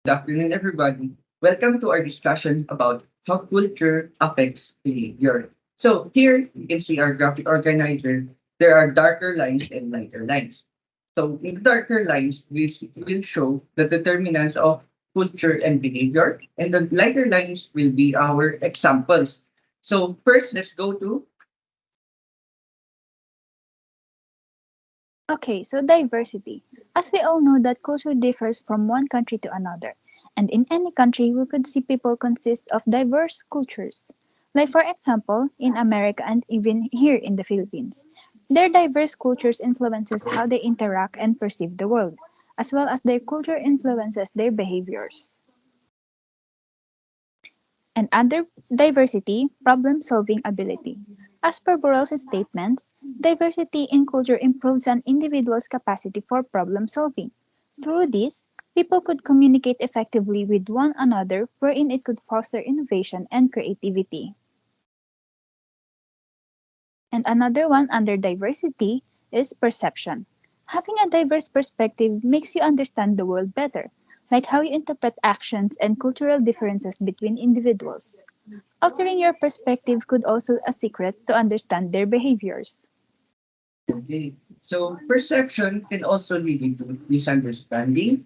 Good afternoon, everybody. Welcome to our discussion about how culture affects behavior. So here you can see our graphic organizer. There are darker lines and lighter lines. So in darker lines, we will show the determinants of culture and behavior, and the lighter lines will be our examples. So first, let's go to Okay, so diversity. As we all know that culture differs from one country to another, and in any country we could see people consist of diverse cultures. Like for example, in America and even here in the Philippines. Their diverse cultures influences how they interact and perceive the world, as well as their culture influences their behaviors. And under diversity, problem-solving ability. As per Burrell's statements, diversity in culture improves an individual's capacity for problem-solving. Through this, people could communicate effectively with one another wherein it could foster innovation and creativity. And another one under diversity is perception. Having a diverse perspective makes you understand the world better, like how you interpret actions and cultural differences between individuals. Altering your perspective could also a secret to understand their behaviors. okay. So perception can also lead into misunderstanding,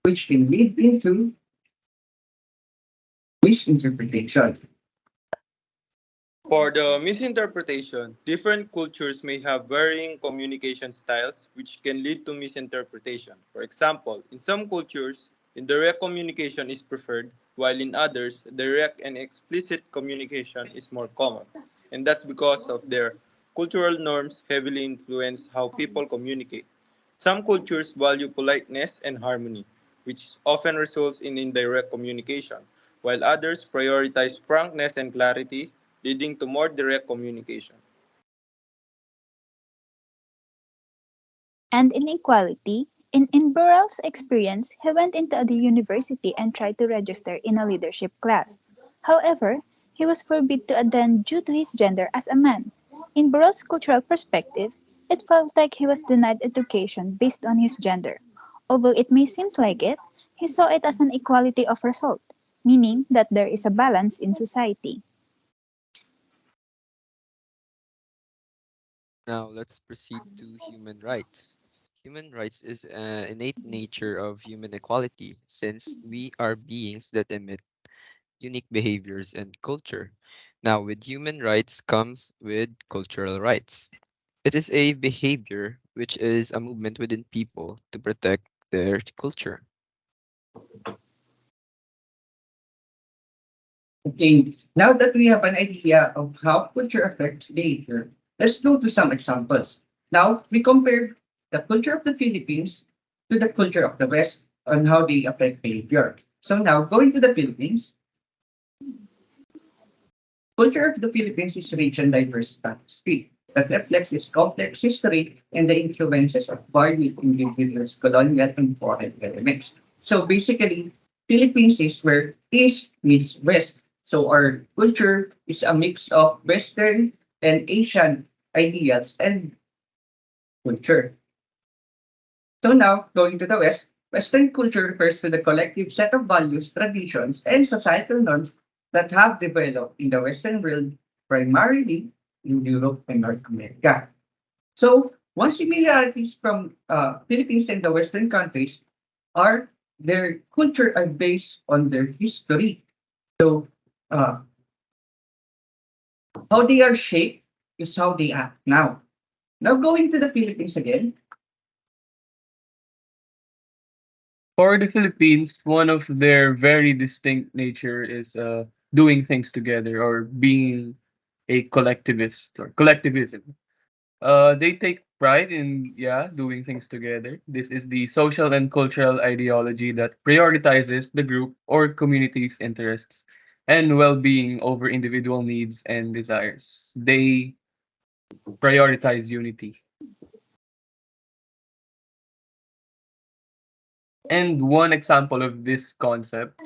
which can lead into misinterpretation. For the misinterpretation, different cultures may have varying communication styles, which can lead to misinterpretation. For example, in some cultures, indirect communication is preferred, while in others, direct and explicit communication is more common. And that's because of their cultural norms heavily influence how people communicate. Some cultures value politeness and harmony, which often results in indirect communication, while others prioritize frankness and clarity, leading to more direct communication. And inequality, in Burrell's experience, he went into the university and tried to register in a leadership class. However, he was forbidden to attend due to his gender as a man. In Burrell's cultural perspective, it felt like he was denied education based on his gender. Although it may seem like it, he saw it as an equality of result, meaning that there is a balance in society. Now let's proceed to human rights. Human rights is an innate nature of human equality since we are beings that emit unique behaviors and culture. Now, with human rights comes with cultural rights. It is a behavior which is a movement within people to protect their culture. Okay, now that we have an idea of how culture affects behavior, let's go to some examples. Now, we compare the culture of the Philippines to the culture of the West on how they affect behavior. So now, going to the Philippines, culture of the Philippines is rich and diverse tapestry that reflects its complex history and the influences of various indigenous, colonial, and foreign elements. So basically, Philippines is where East meets West. So our culture is a mix of Western and Asian ideas and culture. So now, going to the West, Western culture refers to the collective set of values, traditions, and societal norms that have developed in the Western world, primarily in Europe and North America. So, one similarities from Philippines and the Western countries are their culture are based on their history. So, uh, how they are shaped is how they act now. Now, going to the Philippines again, For the Philippines, one of their very distinct nature is doing things together or being a collectivist or collectivism. They take pride in doing things together. This is the social and cultural ideology that prioritizes the group or community's interests and well-being over individual needs and desires. They prioritize unity. And one example of this concept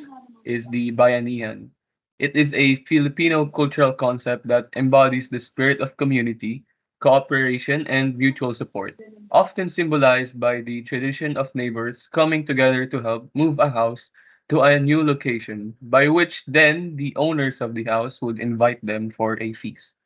is the bayanihan. It is a Filipino cultural concept that embodies the spirit of community, cooperation, and mutual support, often symbolized by the tradition of neighbors coming together to help move a house, to a new location, by which then the owners of the house would invite them for a feast.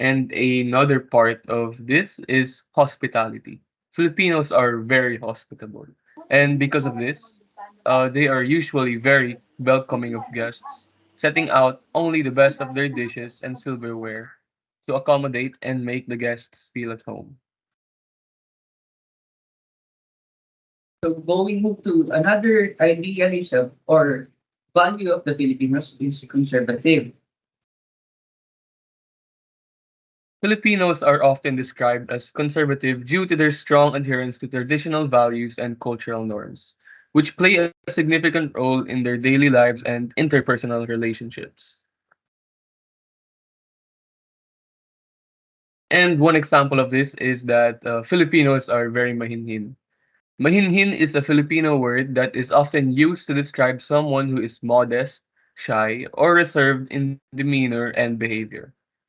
And another part of this is hospitality. Filipinos are very hospitable. And because of this, they are usually very welcoming of guests, setting out only the best of their dishes and silverware to accommodate and make the guests feel at home. So going to another idealism or value of the Filipinos is conservative. Filipinos are often described as conservative due to their strong adherence to traditional values and cultural norms, which play a significant role in their daily lives and interpersonal relationships. And one example of this is that Filipinos are very mahinhin. Mahinhin is a Filipino word that is often used to describe someone who is modest, shy, or reserved in demeanor and behavior.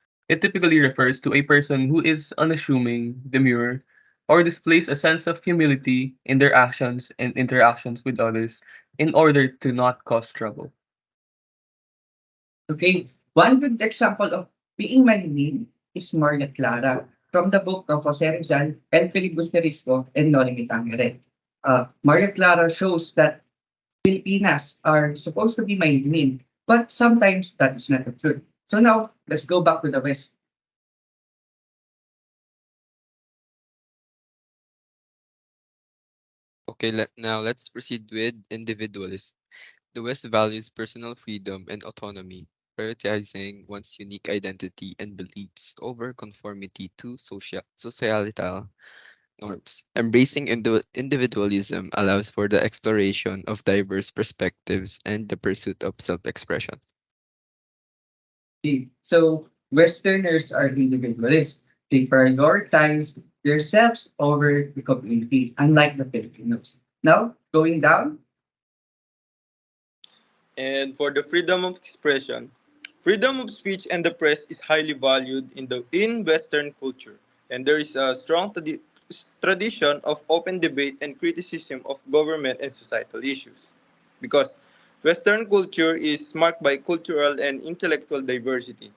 It typically refers to a person who is unassuming, demure, or displays a sense of humility in their actions and interactions with others in order to not cause trouble. Okay, one good example of being mahinig is Maria Clara from the book of Jose Rizal, El Filibusterismo, and Noli Tangere. Maria Clara shows that Filipinas are supposed to be mahinig, but sometimes that is not the truth. So now, let's go back to the West. Okay, now let's proceed with individualist. The West values personal freedom and autonomy, prioritizing one's unique identity and beliefs over conformity to societal norms. Embracing individualism allows for the exploration of diverse perspectives and the pursuit of self-expression. Okay, so Westerners are individualists. They prioritize themselves over the community, unlike the Filipinos. Now, going down, And for the freedom of expression, freedom of speech and the press is highly valued in Western culture, and there is a strong tradition of open debate and criticism of government and societal issues. Because Western culture is marked by cultural and intellectual diversity.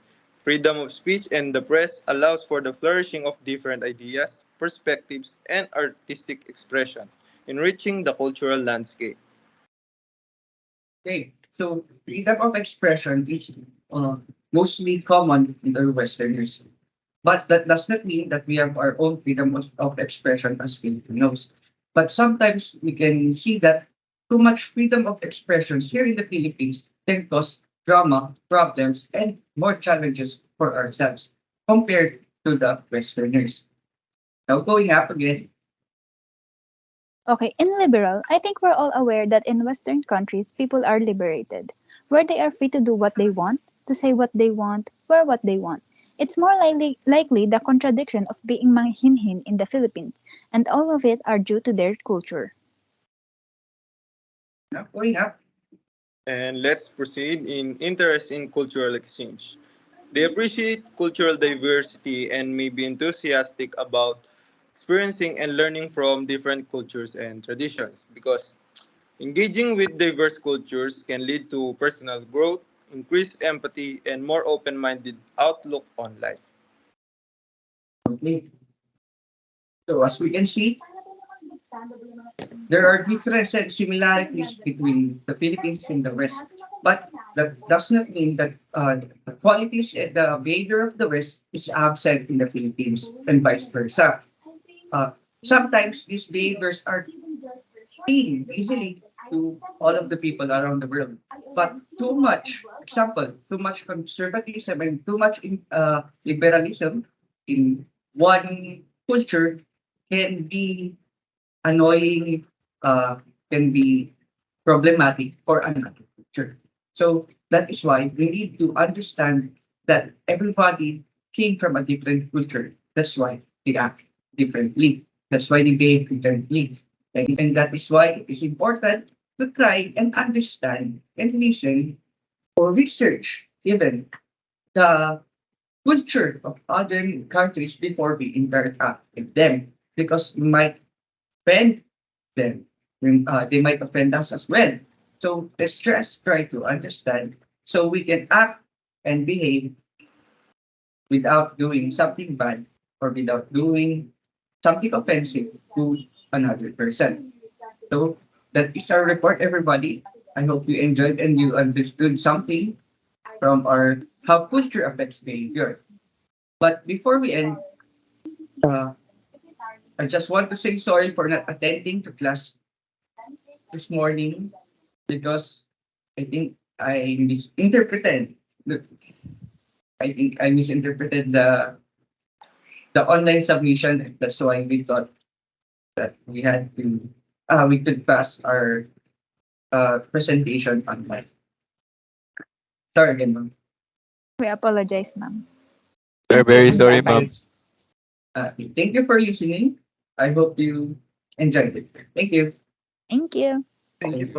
Freedom of speech and the press allows for the flourishing of different ideas, perspectives, and artistic expression, enriching the cultural landscape. okay, so freedom of expression is uh, mostly common in the Westerners. But that does not mean that we have our own freedom of expression as Filipinos. But sometimes we can see that too much freedom of expressions here in the Philippines can cause drama, problems, and more challenges for ourselves compared to the Westerners. Now going up again, Okay, in liberal, I think we're all aware that in Western countries, people are liberated, where they are free to do what they want, to say what they want, wear what they want. It's more likely the contradiction of being manghinhin in the Philippines, and all of it are due to their culture. now going up, And let's proceed in interest in cultural exchange. They appreciate cultural diversity and may be enthusiastic about experiencing and learning from different cultures and traditions because engaging with diverse cultures can lead to personal growth, increased empathy, and more open minded outlook on life. okay. So as we can see, there are differences and similarities between the Philippines and the West, but that does not mean that the qualities and the behavior of the West is absent in the Philippines and vice versa. Uh, Sometimes these behaviors are seen easily to all of the people around the world, but too much, example, too much conservatism and too much liberalism in one culture can be annoying, can be problematic for another culture. So that is why we need to understand that everybody came from a different culture. That's why they act differently. That's why they behave differently. And that is why it is important to try and understand and listen or research even the culture of other countries before we interact with them. Because we might offend then they might offend us as well. So let's just try to understand so we can act and behave without doing something bad or without doing something offensive to another person. So that is our report, everybody. I hope you enjoyed and you understood something from our how culture affects behavior. But before we end, uh, I just want to say sorry for not attending to class this morning because I think I misinterpreted. the- I think I misinterpreted the online submission. That's why we thought that we could pass our presentation online. Sorry again, ma'am. We apologize, ma'am. We're Thank you very and sorry, bye-bye. ma'am. Yes. Thank you for listening. I hope you enjoyed it. Thank you. Thank you. Thank you.